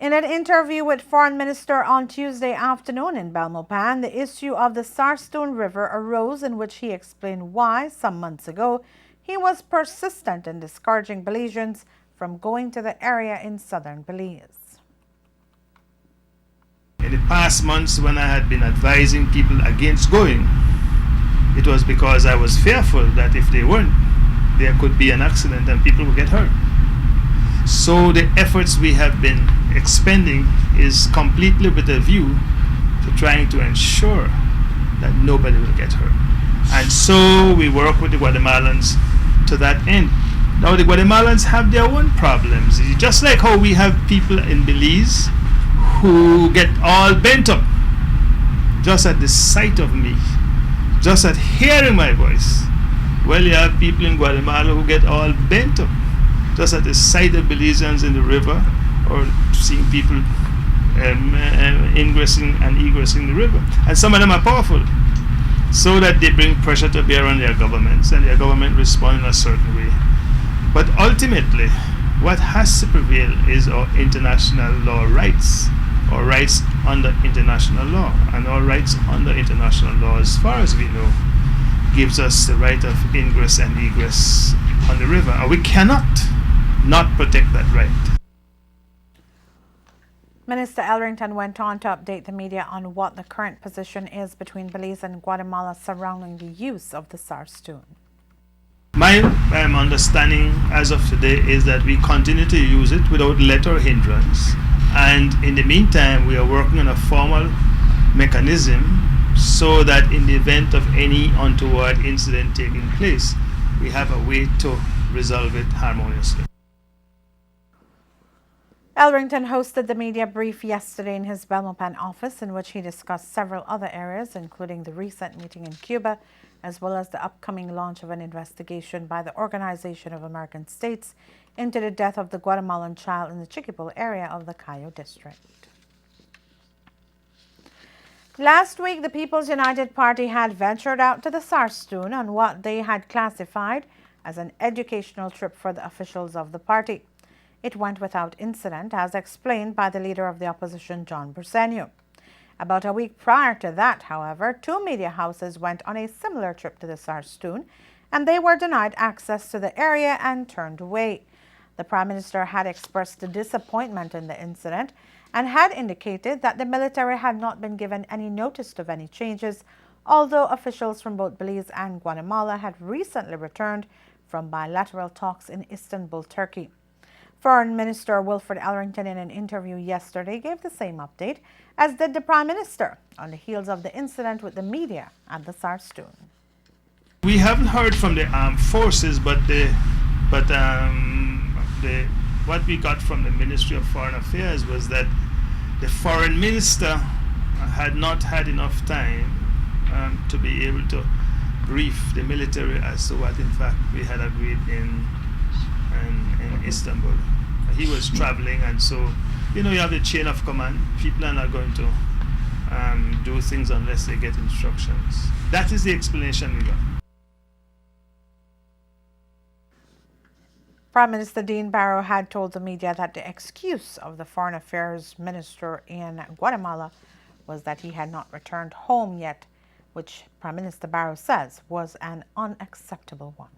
In an interview with Foreign Minister on Tuesday afternoon in Belmopan, the issue of the Sarstoon River arose, in which he explained why, some months ago, he was persistent in discouraging Belizeans from going to the area in southern Belize. In the past months, when I had been advising people against going, it was because I was fearful that if they weren't, there could be an accident and people would get hurt. So the efforts we have been expending is completely with a view to trying to ensure that nobody will get hurt. And so we work with the Guatemalans to that end. Now the Guatemalans have their own problems. Just like how we have people in Belize who get all bent up just at the sight of me, just at hearing my voice. Well, you have people in Guatemala who get all bent up just at the sight of Belizeans in the river, or seeing people ingressing and egressing the river. And some of them are powerful, so that they bring pressure to bear on their governments, and their government respond in a certain way. But ultimately, what has to prevail is our international law rights, or rights under international law. And our rights under international law, as far as we know, gives us the right of ingress and egress on the river. And we cannot not protect that right. Minister Elrington went on to update the media on what the current position is between Belize and Guatemala surrounding the use of the Sarstoon. My understanding as of today is that we continue to use it without let or hindrance, and in the meantime we are working on a formal mechanism so that in the event of any untoward incident taking place, we have a way to resolve it harmoniously. Elrington hosted the media brief yesterday in his Belmopan office, in which he discussed several other areas, including the recent meeting in Cuba, as well as the upcoming launch of an investigation by the Organization of American States into the death of the Guatemalan child in the Chiquipul area of the Cayo district. Last week, the People's United Party had ventured out to the Sarstoon on what they had classified as an educational trip for the officials of the party. It went without incident, as explained by the leader of the opposition, John Briceño. About a week prior to that, however, two media houses went on a similar trip to the Sarstoon, and they were denied access to the area and turned away. The Prime Minister had expressed disappointment in the incident and had indicated that the military had not been given any notice of any changes, although officials from both Belize and Guatemala had recently returned from bilateral talks in Istanbul, Turkey. Foreign Minister Wilfred Elrington, in an interview yesterday, gave the same update, as did the Prime Minister, on the heels of the incident with the media at the Sarstoon. We haven't heard from the armed forces, but what we got from the Ministry of Foreign Affairs was that the Foreign Minister had not had enough time to be able to brief the military as to what, in fact, we had agreed in Istanbul. He was traveling, and so, you have the chain of command. People are not going to do things unless they get instructions. That is the explanation we got. Prime Minister Dean Barrow had told the media that the excuse of the Foreign Affairs Minister in Guatemala was that he had not returned home yet, which Prime Minister Barrow says was an unacceptable one.